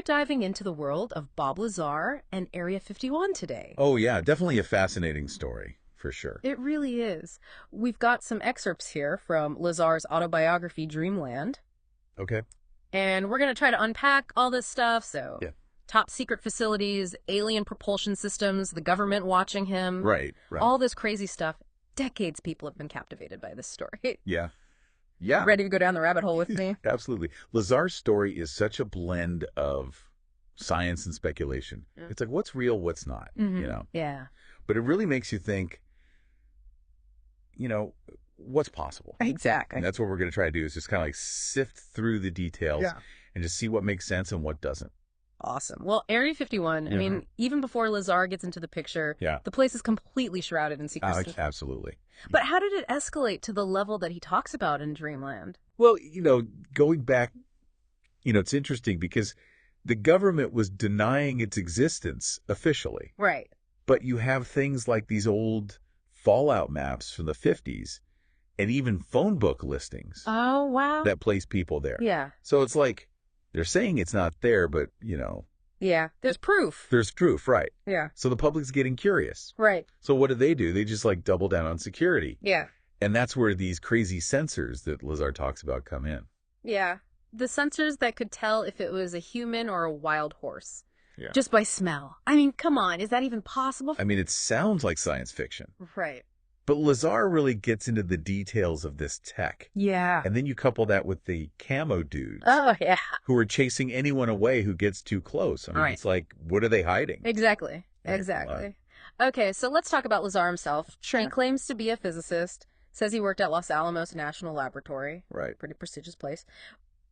diving into the world of Bob Lazar and Area 51 today. Oh, yeah, definitely a fascinating story, for sure. It really is. We've got some excerpts here from Lazar's autobiography, Dreamland. Okay. And we're going to try to unpack all this stuff. So, Yeah. top secret facilities, alien propulsion systems, the government watching him. Right. All this crazy stuff. Decades people have been captivated by this story. Yeah. Yeah. Ready to go down the rabbit hole with me? Absolutely. Lazar's story is such a blend of science and speculation. Yeah. It's like, what's real, what's not, Yeah. But it really makes you think, what's possible. Exactly. And that's what we're going to try to do, is just kind of like sift through the details and just see what makes sense and what doesn't. Awesome. Well, Area 51, I mean, even before Lazar gets into the picture, the place is completely shrouded in secrecy. Absolutely. But how did it escalate to the level that he talks about in Dreamland? Well, going back, it's interesting because the government was denying its existence officially. Right. But you have things like these old fallout maps from the 50s and even phone book listings. Oh, wow. That place people there. Yeah. So it's like, they're saying it's not there, but, Yeah, there's proof. There's proof, right. Yeah. So the public's getting curious. Right. So what do? They just double down on security. Yeah. And that's where these crazy sensors that Lazar talks about come in. Yeah. The sensors that could tell if it was a human or a wild horse. Yeah. Just by smell. I mean, come on. Is that even possible? I mean, it sounds like science fiction. Right. But Lazar really gets into the details of this tech. Yeah. And then you couple that with the camo dudes. Oh, yeah. Who are chasing anyone away who gets too close. I mean, It's like, what are they hiding? Exactly. Exactly. Okay, so let's talk about Lazar himself. Sure. He claims to be a physicist, says he worked at Los Alamos National Laboratory. Right. Pretty prestigious place.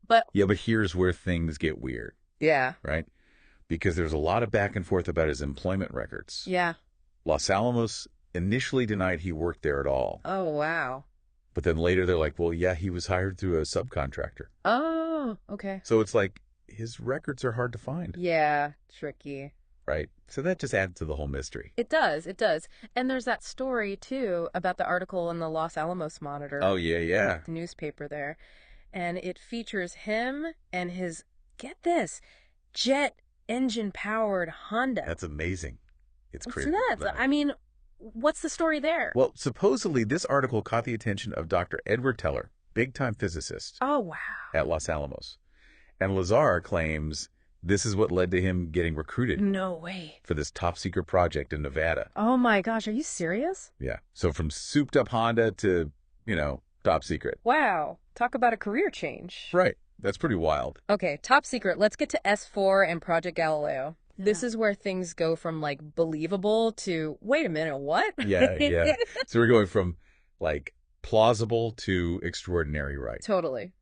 But here's where things get weird. Yeah. Right? Because there's a lot of back and forth about his employment records. Yeah. Los Alamos initially denied he worked there at all. Oh, wow. But then later they're like, well, yeah, he was hired through a subcontractor. Oh, okay. So it's like his records are hard to find. Yeah, tricky. Right? So that just adds to the whole mystery. It does. It does. And there's that story, too, about the article in the Los Alamos Monitor. Oh, yeah. The newspaper there. And it features him and his, get this, jet engine-powered Honda. That's amazing. It's crazy. What's that? I mean, what's the story there? Well, supposedly this article caught the attention of Dr. Edward Teller, big-time physicist. Oh, wow. At Los Alamos. And Lazar claims this is what led to him getting recruited. No way. For this top-secret project in Nevada. Oh, my gosh. Are you serious? Yeah. So from souped-up Honda to, top secret. Wow. Talk about a career change. Right. That's pretty wild. Okay, top secret. Let's get to S4 and Project Galileo. Yeah. This is where things go from, believable to, wait a minute, what? Yeah. So we're going from, plausible to extraordinary, right? Totally.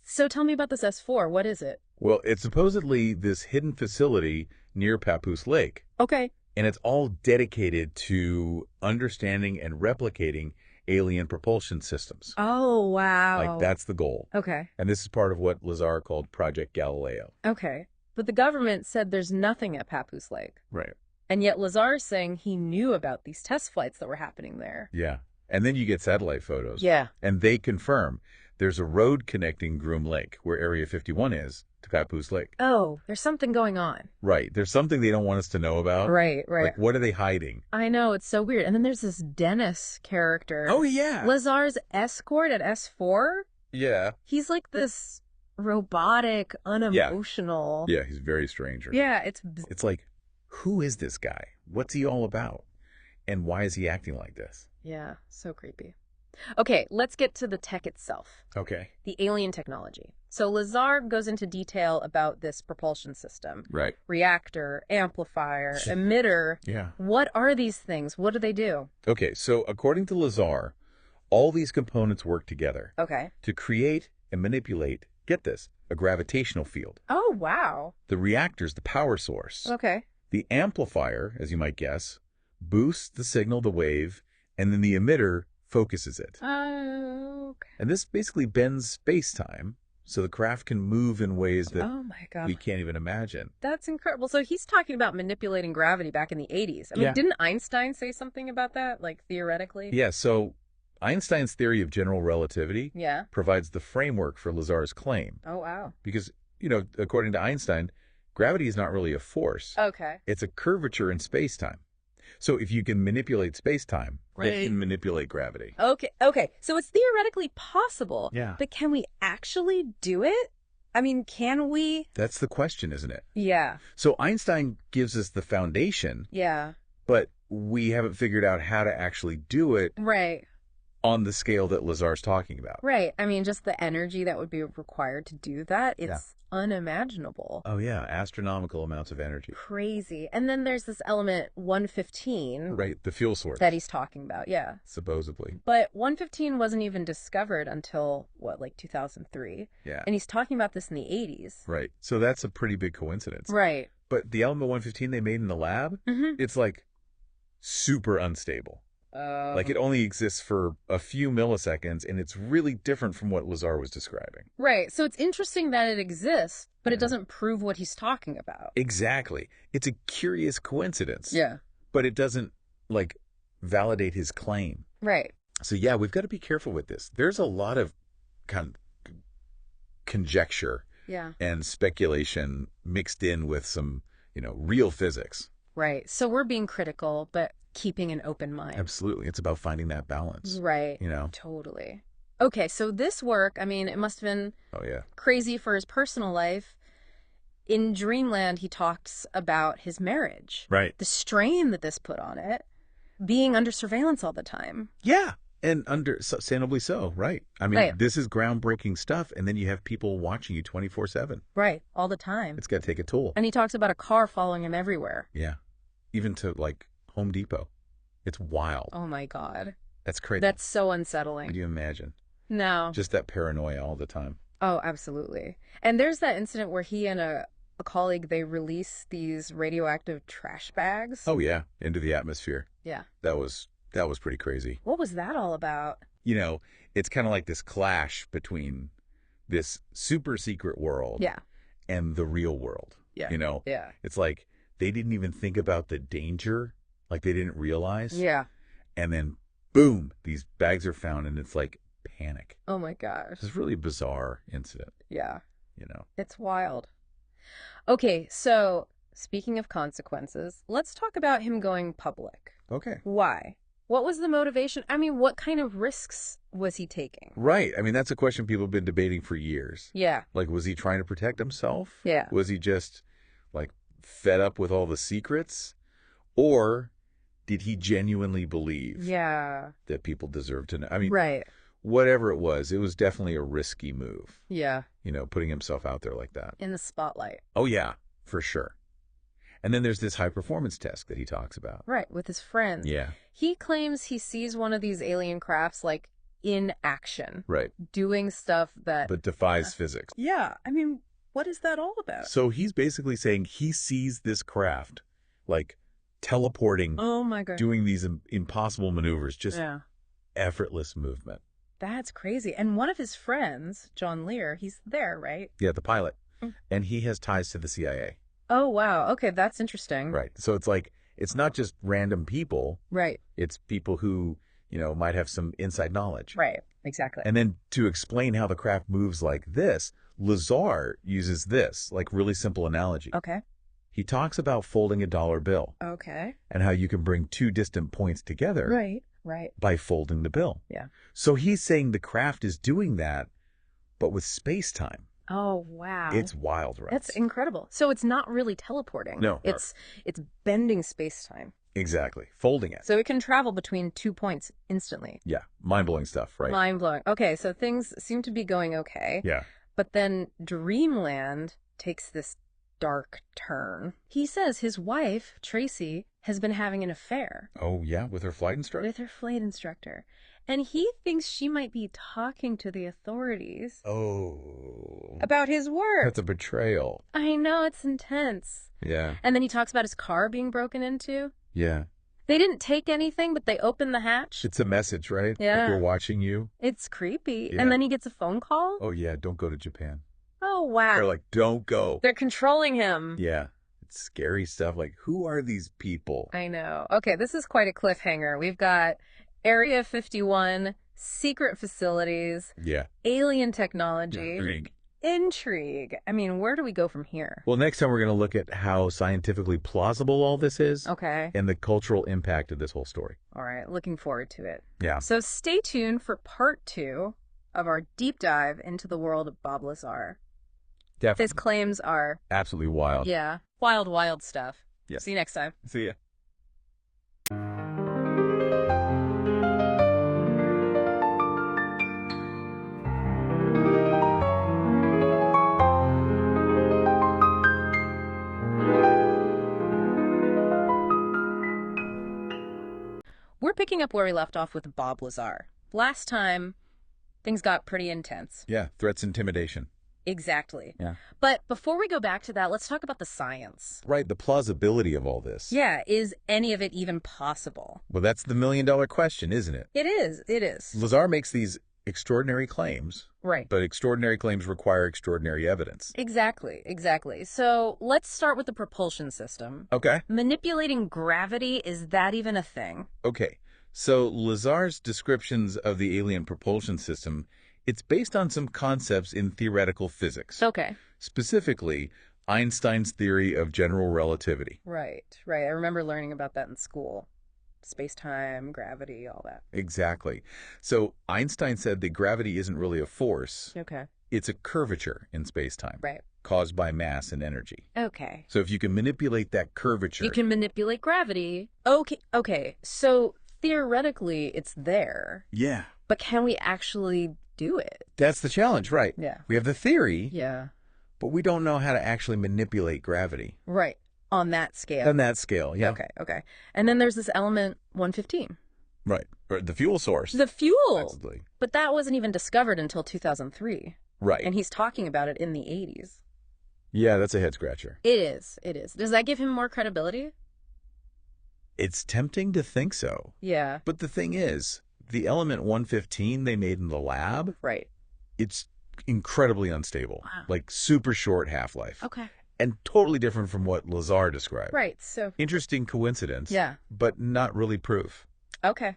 So tell me about this S4. What is it? Well, it's supposedly this hidden facility near Papoose Lake. Okay. And it's all dedicated to understanding and replicating alien propulsion systems. Oh, wow. That's the goal. Okay. And this is part of what Lazar called Project Galileo. Okay. But the government said there's nothing at Papoose Lake. Right. And yet Lazar's saying he knew about these test flights that were happening there. Yeah. And then you get satellite photos. Yeah. And they confirm there's a road connecting Groom Lake, where Area 51 is, to Papoose Lake. Oh, there's something going on. Right. There's something they don't want us to know about. Right. What are they hiding? I know. It's so weird. And then there's this Dennis character. Oh, yeah. Lazar's escort at S4? Yeah. He's like this robotic, unemotional. Yeah, he's very strange. Yeah, it's like, who is this guy? What's he all about? And why is he acting like this? Yeah, so creepy. Okay, let's get to the tech itself. Okay. The alien technology. So Lazar goes into detail about this propulsion system. Right. Reactor, amplifier, emitter. Yeah. What are these things? What do they do? Okay, so according to Lazar, all these components work together. Okay. To create and manipulate, get this, a gravitational field. Oh, wow. The reactor's the power source. Okay. The amplifier, as you might guess, boosts the signal, the wave, and then the emitter focuses it. Okay. And this basically bends space-time so the craft can move in ways that we can't even imagine. That's incredible. So he's talking about manipulating gravity back in the 80s. I mean, didn't Einstein say something about that, theoretically? Yeah, so Einstein's theory of general relativity provides the framework for Lazar's claim. Oh, wow. Because, according to Einstein, Gravity is not really a force. Okay. It's a curvature in space-time. So if you can manipulate space-time, then you can manipulate gravity. Okay. So it's theoretically possible. Yeah. But can we actually do it? I mean, can we? That's the question, isn't it? Yeah. So Einstein gives us the foundation, Yeah. but we haven't figured out how to actually do it Right. on the scale that Lazar's talking about. Right. I mean, just the energy that would be required to do that, it's unimaginable. Oh, yeah. Astronomical amounts of energy. Crazy. And then there's this element 115 Right. The fuel source. that he's talking about. Yeah. Supposedly. But 115 wasn't even discovered until, what, like 2003? Yeah. And he's talking about this in the 80s. Right. So that's a pretty big coincidence. Right. But the element 115 they made in the lab, it's like super unstable. Like it only exists for a few milliseconds, and it's really different from what Lazar was describing. Right. So it's interesting that it exists, but it doesn't prove what he's talking about. Exactly. It's a curious coincidence. Yeah. But it doesn't, like, validate his claim. Right. So, yeah, we've got to be careful with this. There's a lot of conjecture and speculation mixed in with some, real physics. Right. So we're being critical, but keeping an open mind. Absolutely. It's about finding that balance. Right. Totally. Okay, so this work, I mean, it must have been crazy for his personal life. In Dreamland, he talks about his marriage. Right. The strain that this put on it, being under surveillance all the time. Yeah. And understandably so, right? I mean, this is groundbreaking stuff, and then you have people watching you 24/7. Right, all the time. It's got to take a toll. And he talks about a car following him everywhere. Yeah. Even to, like, Home Depot. It's wild. Oh, my God. That's crazy. That's so unsettling. Can you imagine? No. Just that paranoia all the time. Oh, absolutely. And there's that incident where he and a colleague, they release these radioactive trash bags. Oh, yeah. Into the atmosphere. Yeah. That was pretty crazy. What was that all about? It's kind of like this clash between this super secret world and the real world. Yeah. Yeah. It's like they didn't even think about the danger. Like they didn't realize. Yeah. And then, boom, these bags are found, and it's like panic. Oh, my gosh. It's a really bizarre incident. Yeah. It's wild. Okay, so speaking of consequences, let's talk about him going public. Okay. Why? What was the motivation? I mean, what kind of risks was he taking? Right. I mean, that's a question people have been debating for years. Yeah. Like, was he trying to protect himself? Yeah. Was he just, like, fed up with all the secrets? Or did he genuinely believe that people deserve to know? I mean, whatever it was definitely a risky move. Yeah. Putting himself out there like that. In the spotlight. Oh, yeah, for sure. And then there's this high-performance test that he talks about. Right, with his friends. Yeah. He claims he sees one of these alien crafts, like, in action. Right. Doing stuff that... But defies physics. Yeah. I mean, what is that all about? So he's basically saying he sees this craft, like, teleporting. Oh, my God. Doing these impossible maneuvers, just effortless movement. That's crazy. And one of his friends, John Lear, he's there, right? Yeah, the pilot. And he has ties to the CIA. Oh, wow. Okay, that's interesting. Right. So it's like, it's not just random people. Right. It's people who, might have some inside knowledge. Right. Exactly. And then to explain how the craft moves like this, Lazar uses this, like, really simple analogy. Okay. He talks about folding a dollar bill. Okay. And how you can bring two distant points together. Right. By folding the bill. Yeah. So he's saying the craft is doing that, but with space-time. Oh, wow. It's wild, right? That's incredible. So it's not really teleporting. No. It's bending space-time. Exactly. Folding it. So it can travel between 2 points instantly. Yeah. Mind-blowing stuff, right? Mind-blowing. Okay, so things seem to be going okay. Yeah. But then Dreamland takes this dark turn. He says his wife, Tracy, has been having an affair. Oh, yeah? With her flight instructor? With her flight instructor. And he thinks she might be talking to the authorities. Oh. About his work. That's a betrayal. I know, it's intense. Yeah. And then he talks about his car being broken into. Yeah. They didn't take anything, but they opened the hatch. It's a message, right? Yeah. Like, we're watching you. It's creepy. Yeah. And then he gets a phone call. Oh, yeah. Don't go to Japan. Oh, wow. They're like, don't go. They're controlling him. Yeah. It's scary stuff. Like, who are these people? I know. Okay, this is quite a cliffhanger. We've got Area 51, secret facilities, alien technology. Intrigue. I mean, where do we go from here? Well, next time we're going to look at how scientifically plausible all this is. Okay. And the cultural impact of this whole story. All right. Looking forward to it. Yeah. So stay tuned for part 2 of our deep dive into the world of Bob Lazar. Definitely. His claims are absolutely wild. Yeah. Wild, wild stuff. Yeah. See you next time. See ya. We're picking up where we left off with Bob Lazar. Last time, things got pretty intense. Yeah, threats, intimidation. Exactly. Yeah. But before we go back to that, let's talk about the science. Right, the plausibility of all this. Yeah, is any of it even possible? Well, that's the million-dollar question, isn't it? It is. It is. Lazar makes these extraordinary claims. Right. But extraordinary claims require extraordinary evidence. Exactly, exactly. So let's start with the propulsion system. Okay. Manipulating gravity, is that even a thing? Okay. So Lazar's descriptions of the alien propulsion system, it's based on some concepts in theoretical physics. Okay. Specifically, Einstein's theory of general relativity. Right, right. I remember learning about that in school. Space-time, gravity, all that. Exactly. So Einstein said that gravity isn't really a force. Okay. It's a curvature in space-time. Right. Caused by mass and energy. Okay. So if you can manipulate that curvature... You can manipulate gravity. Okay. So theoretically, it's there. Yeah. But can we actually do it? That's the challenge, right? Yeah. We have the theory. Yeah. But we don't know how to actually manipulate gravity. Right. On that scale. On that scale, yeah. Okay. And then there's this element 115. Right. Or the fuel source. The fuel. Absolutely. But that wasn't even discovered until 2003. Right. And he's talking about it in the 80s. Yeah, that's a head scratcher. It is. It is. Does that give him more credibility? It's tempting to think so. Yeah. But the thing is, the element 115 they made in the lab, right. It's incredibly unstable. Wow. Like super short half-life. Okay. And totally different from what Lazar described. Right. So interesting coincidence. Yeah. But not really proof. Okay.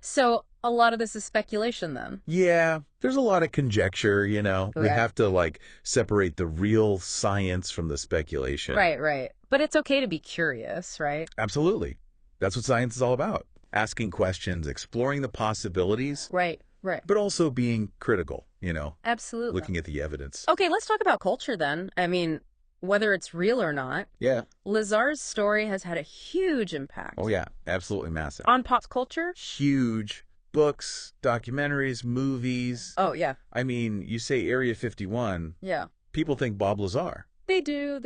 So a lot of this is speculation then. Yeah. There's a lot of conjecture, you know. Okay. We have to separate the real science from the speculation. Right. But it's okay to be curious, right? Absolutely. That's what science is all about. Asking questions, exploring the possibilities. Right. But also being critical, you know. Absolutely. Looking at the evidence. Okay, let's talk about culture then. I mean, whether it's real or not. Yeah. Lazar's story has had a huge impact. Oh, yeah. Absolutely massive. On pop culture? Huge. Books, documentaries, movies. Oh, yeah. I mean, you say Area 51. Yeah. People think Bob Lazar. They do.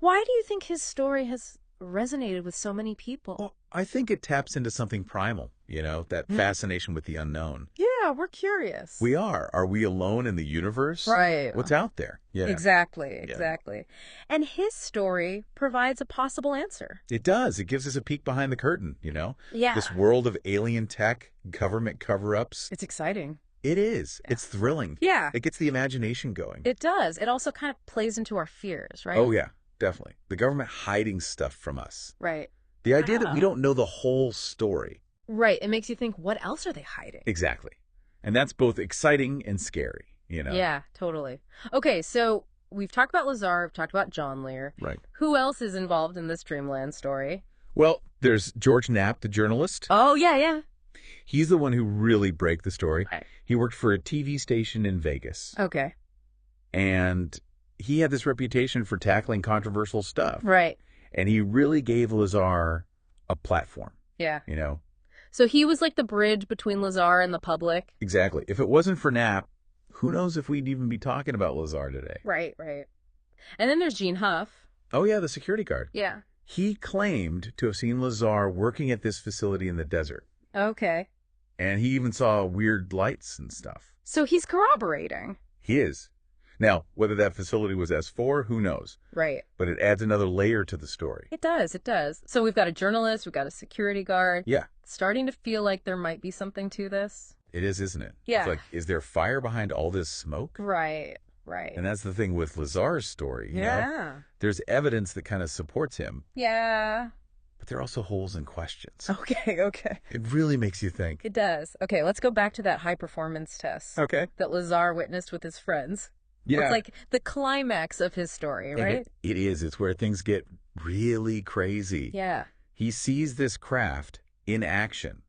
Why do you think his story has resonated with so many people? Well, I think it taps into something primal, you know, that fascination with the unknown. Yeah, we're curious. We are. Are we alone in the universe? Right. What's out there? Yeah. Exactly. And his story provides a possible answer. It does. It gives us a peek behind the curtain, you know? Yeah. This world of alien tech, government cover-ups. It's exciting. It is. Yeah. It's thrilling. Yeah. It gets the imagination going. It does. It also kind of plays into our fears, right? Oh, yeah. Definitely. The government hiding stuff from us. Right. The idea that we don't know the whole story. Right. It makes you think, what else are they hiding? Exactly. And that's both exciting and scary, you know? Yeah, totally. Okay, so we've talked about Lazar, we've talked about John Lear. Right. Who else is involved in this Dreamland story? Well, there's George Knapp, the journalist. Oh, yeah. He's the one who really broke the story. Right. He worked for a TV station in Vegas. Okay. And he had this reputation for tackling controversial stuff. Right. And he really gave Lazar a platform. Yeah. You know? So he was like the bridge between Lazar and the public. Exactly. If it wasn't for Knapp, who knows if we'd even be talking about Lazar today. Right. And then there's Gene Huff. Oh, yeah, the security guard. Yeah. He claimed to have seen Lazar working at this facility in the desert. Okay. And he even saw weird lights and stuff. So he's corroborating. He is. Now, whether that facility was S4, who knows? Right. But it adds another layer to the story. It does. So we've got a journalist, we've got a security guard. Yeah. It's starting to feel like there might be something to this. It is, isn't it? Yeah. It's like, is there fire behind all this smoke? Right. And that's the thing with Lazar's story. You know? There's evidence that kind of supports him. Yeah. But there are also holes and questions. Okay. It really makes you think. It does. Okay, let's go back to that high performance test. Okay. That Lazar witnessed with his friends. Yeah. It's like the climax of his story, right? It is. It's where things get really crazy. Yeah. He sees this craft in action,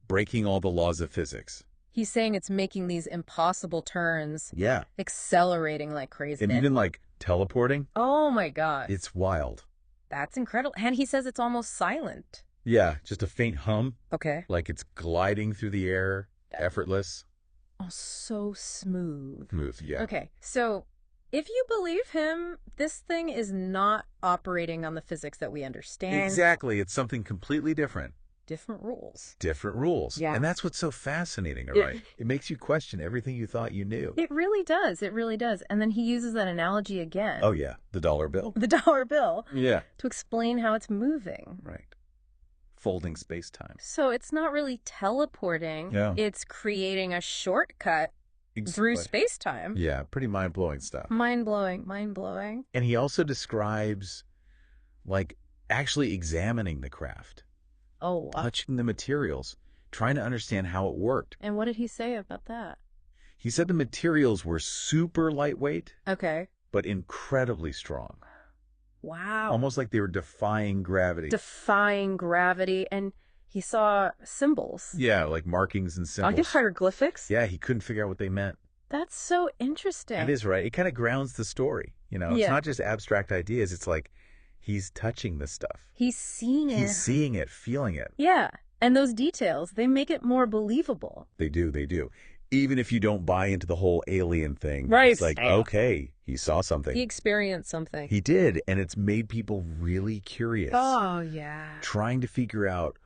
breaking all the laws of physics. He's saying it's making these impossible turns. Yeah. Accelerating like crazy. And even like teleporting. Oh my God. It's wild. That's incredible. And he says it's almost silent. Yeah, just a faint hum. Okay. Like it's gliding through the air, effortless. Oh, so smooth. Smooth, yeah. Okay, so if you believe him, this thing is not operating on the physics that we understand. Exactly. It's something completely different. Different rules. Different rules. Yeah. And that's what's so fascinating, right? It makes you question everything you thought you knew. It really does. It really does. And then he uses that analogy again. Oh, yeah. The dollar bill. The dollar bill. Yeah. To explain how it's moving. Right. Folding space-time. So it's not really teleporting. Yeah. It's creating a shortcut through space-time. Yeah, pretty mind-blowing stuff. Mind-blowing. Mind-blowing. And he also describes, like, actually examining the craft. Oh. Touching the materials, trying to understand how it worked. And what did he say about that? He said the materials were super lightweight. Okay. But incredibly strong. Wow. Almost like they were defying gravity. Defying gravity. And he saw symbols. Yeah, like markings and symbols. I guess hieroglyphics? Yeah, he couldn't figure out what they meant. That's so interesting. It is, right? It kind of grounds the story. You know, it's not just abstract ideas. It's like he's touching this stuff. He's seeing it. He's seeing it, feeling it. Yeah. And those details, they make it more believable. They do, they do. Even if you don't buy into the whole alien thing. Right. It's like, okay, he saw something. He experienced something. He did, and it's made people really curious. Oh, yeah. Trying to figure out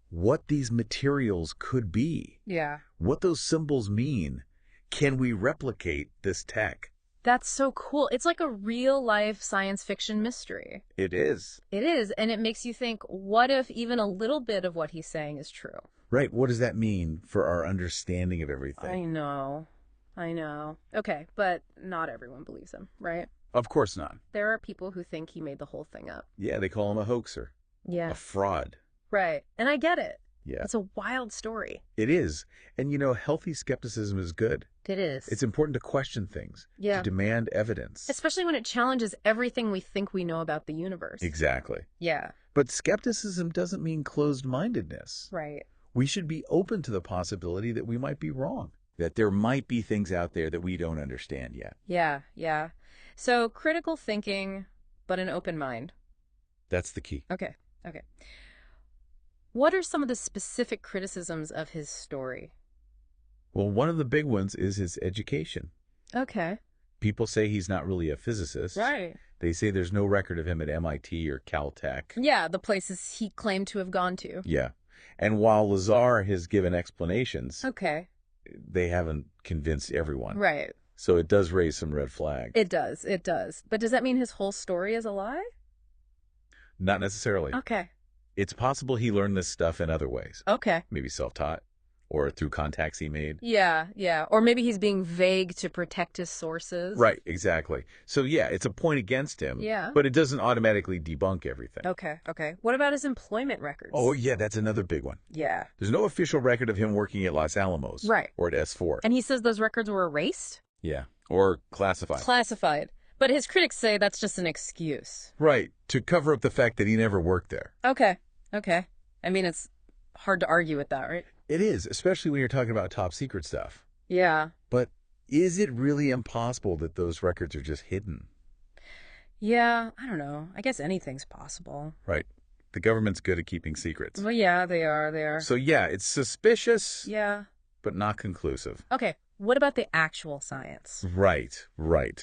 what these materials could be. Yeah. What those symbols mean. Can we replicate this tech? That's so cool. It's like a real-life science fiction mystery. It is. It is, and it makes you think, what if even a little bit of what he's saying is true? Right. What does that mean for our understanding of everything? I know. Okay, but not everyone believes him, right? Of course not. There are people who think he made the whole thing up. Yeah, they call him a hoaxer. Yeah. A fraud. Right. And I get it. Yeah. It's a wild story. It is. And, you know, healthy skepticism is good. It is. It's important to question things. Yeah. To demand evidence. Especially when it challenges everything we think we know about the universe. Exactly. Yeah. But skepticism doesn't mean closed-mindedness. Right. We should be open to the possibility that we might be wrong. That there might be things out there that we don't understand yet. Yeah, yeah. So critical thinking, but an open mind. That's the key. Okay. What are some of the specific criticisms of his story? Well, one of the big ones is his education. Okay. People say he's not really a physicist. Right. They say there's no record of him at MIT or Caltech. Yeah, the places he claimed to have gone to. Yeah. And while Lazar has given explanations, okay, they haven't convinced everyone. Right. So it does raise some red flags. It does. But does that mean his whole story is a lie? Not necessarily. Okay. It's possible he learned this stuff in other ways. Okay. Maybe self-taught or through contacts he made. Yeah. Or maybe he's being vague to protect his sources. Right, exactly. So yeah, it's a point against him. Yeah. But it doesn't automatically debunk everything. Okay. What about his employment records? Oh, yeah, that's another big one. Yeah. There's no official record of him working at Los Alamos. Right. Or at S4. And he says those records were erased? Yeah. Or classified. Classified. But his critics say that's just an excuse. Right. To cover up the fact that he never worked there. Okay. I mean, it's hard to argue with that, right? It is, especially when you're talking about top secret stuff. Yeah. But is it really impossible that those records are just hidden? Yeah, I don't know. I guess anything's possible. Right. The government's good at keeping secrets. Well, yeah, they are. So yeah, it's suspicious. Yeah. But not conclusive. Okay. What about the actual science? Right.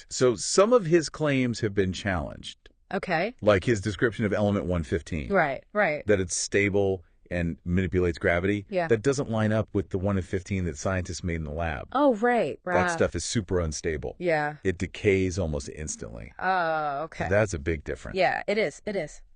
So some of his claims have been challenged. Okay. Like his description of element 115. Right. That it's stable and manipulates gravity. Yeah. That doesn't line up with the 1 in 15 that scientists made in the lab. Oh, right. That stuff is super unstable. Yeah. It decays almost instantly. Oh, okay. So that's a big difference. Yeah, it is.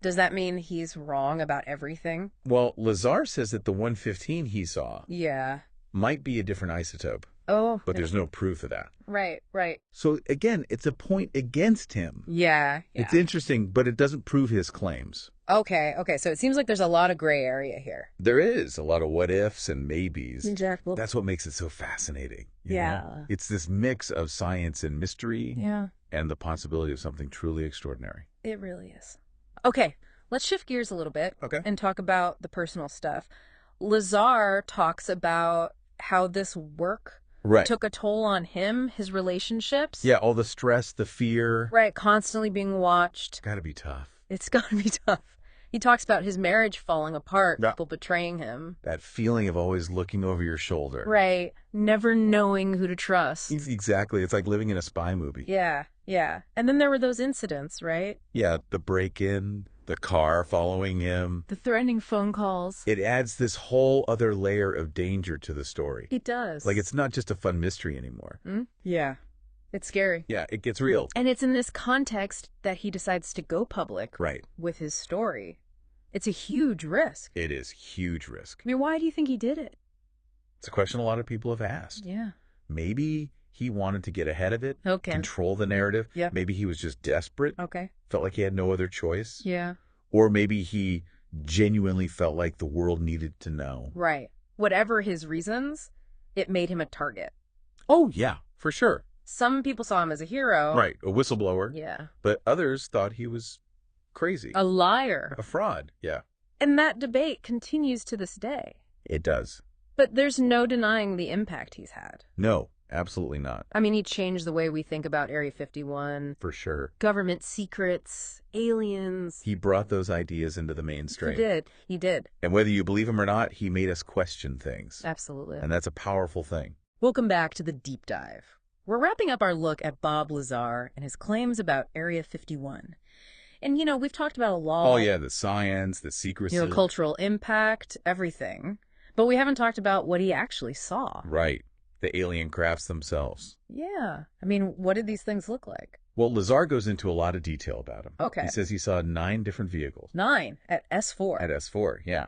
Does that mean he's wrong about everything? Well, Lazar says that the 115 he saw yeah, might be a different isotope. Oh. But there's no proof of that. Right, right. So again, it's a point against him. Yeah. It's interesting, but it doesn't prove his claims. Okay. So it seems like there's a lot of gray area here. There is a lot of what ifs and maybes. Exactly. That's what makes it so fascinating. Yeah. You know? It's this mix of science and mystery. Yeah. And the possibility of something truly extraordinary. It really is. Okay, let's shift gears a little bit. Okay. And talk about the personal stuff. Lazar talks about how this work took a toll on him, his relationships. Yeah, all the stress, the fear. Right, constantly being watched. It's gotta be tough. It's gotta be tough. He talks about his marriage falling apart, people betraying him. That feeling of always looking over your shoulder. Right. Never knowing who to trust. Exactly. It's like living in a spy movie. Yeah. And then there were those incidents, right? Yeah, the break-in, the car following him. The threatening phone calls. It adds this whole other layer of danger to the story. It does. Like, it's not just a fun mystery anymore. Yeah. It's scary. Yeah, it gets real. And it's in this context that he decides to go public with his story. It's a huge risk. It is huge risk. I mean, why do you think he did it? It's a question a lot of people have asked. Yeah. Maybe he wanted to get ahead of it, control the narrative. Yeah. Maybe he was just desperate. Okay. Felt like he had no other choice. Yeah. Or maybe he genuinely felt like the world needed to know. Right. Whatever his reasons, it made him a target. Oh, yeah, for sure. Some people saw him as a hero. Right, a whistleblower. Yeah. But others thought he was crazy. A liar. A fraud, yeah. And that debate continues to this day. It does. But there's no denying the impact he's had. No, absolutely not. I mean, he changed the way we think about Area 51. For sure. Government secrets, aliens. He brought those ideas into the mainstream. He did. And whether you believe him or not, he made us question things. Absolutely. And that's a powerful thing. Welcome back to the Deep Dive. We're wrapping up our look at Bob Lazar and his claims about Area 51. And, you know, we've talked about a lot. Oh, yeah, the science, the secrecy. You know, cultural impact, everything. But we haven't talked about what he actually saw. Right. The alien crafts themselves. Yeah. I mean, what did these things look like? Well, Lazar goes into a lot of detail about them. Okay. He says he saw 9 different vehicles. 9 at S4. At S4, yeah.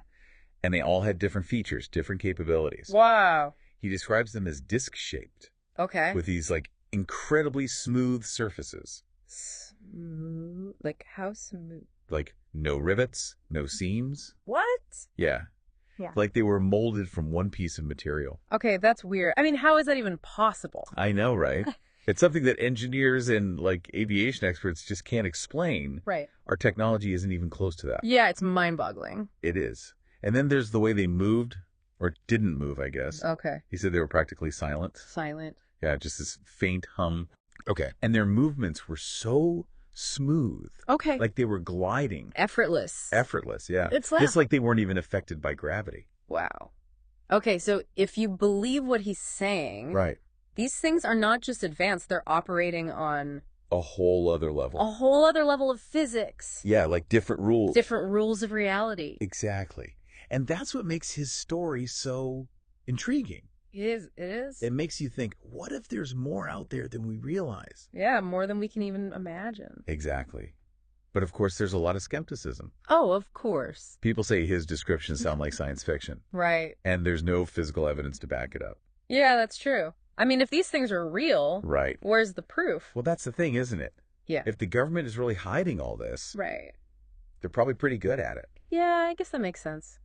And they all had different features, different capabilities. Wow. He describes them as disc-shaped. Okay. With these, like, incredibly smooth surfaces. Smooth? Like, how smooth? Like, no rivets, no seams. What? Yeah. Like they were molded from one piece of material. Okay, that's weird. I mean, how is that even possible? I know, right? It's something that engineers and, like, aviation experts just can't explain. Right. Our technology isn't even close to that. Yeah, it's mind-boggling. It is. And then there's the way they moved, or didn't move, I guess. Okay. He said they were practically silent. Silent. Yeah, just this faint hum. Okay. And their movements were so smooth. Okay. Like they were gliding. Effortless. Effortless, yeah. It's like they weren't even affected by gravity. Wow. Okay, so if you believe what he's saying, right, these things are not just advanced, they're operating on a whole other level. A whole other level of physics. Yeah, like different rules. Different rules of reality. Exactly. And that's what makes his story so intriguing. It is. It makes you think, what if there's more out there than we realize? Yeah, more than we can even imagine. Exactly. But of course, there's a lot of skepticism. Oh, of course. People say his descriptions sound like science fiction. Right. And there's no physical evidence to back it up. Yeah, that's true. I mean, if these things are real, right, where's the proof? Well, that's the thing, isn't it? Yeah. If the government is really hiding all this, right, they're probably pretty good at it. Yeah, I guess that makes sense.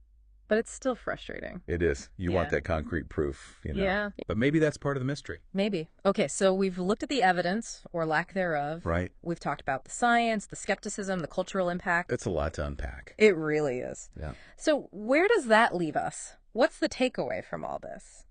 But it's still frustrating. It is. You want that concrete proof, you know. Yeah. But maybe that's part of the mystery. Maybe. Okay, so we've looked at the evidence, or lack thereof. Right. We've talked about the science, the skepticism, the cultural impact. It's a lot to unpack. It really is. Yeah. So where does that leave us? What's the takeaway from all this?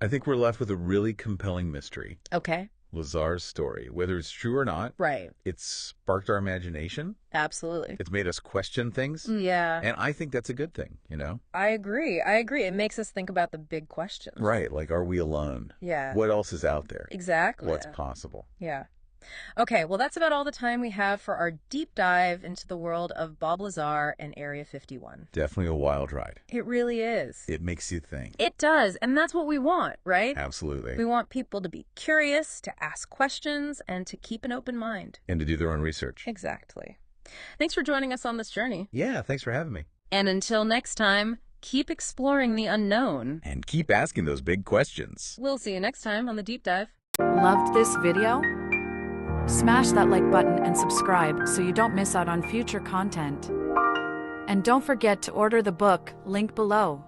I think we're left with a really compelling mystery. Okay. Lazar's story. Whether it's true or not, right, it's sparked our imagination. Absolutely. It's made us question things. Yeah. And I think that's a good thing, you know? I agree. It makes us think about the big questions. Right. Like, are we alone? Yeah. What else is out there? Exactly. What's possible? Yeah. Okay, well, that's about all the time we have for our deep dive into the world of Bob Lazar and Area 51. Definitely a wild ride. It really is. It makes you think. It does, and that's what we want, right? Absolutely. We want people to be curious, to ask questions, and to keep an open mind. And to do their own research. Exactly. Thanks for joining us on this journey. Yeah, thanks for having me. And until next time, keep exploring the unknown. And keep asking those big questions. We'll see you next time on The Deep Dive. Loved this video? Smash that like button and subscribe so you don't miss out on future content. And don't forget to order the book, link below.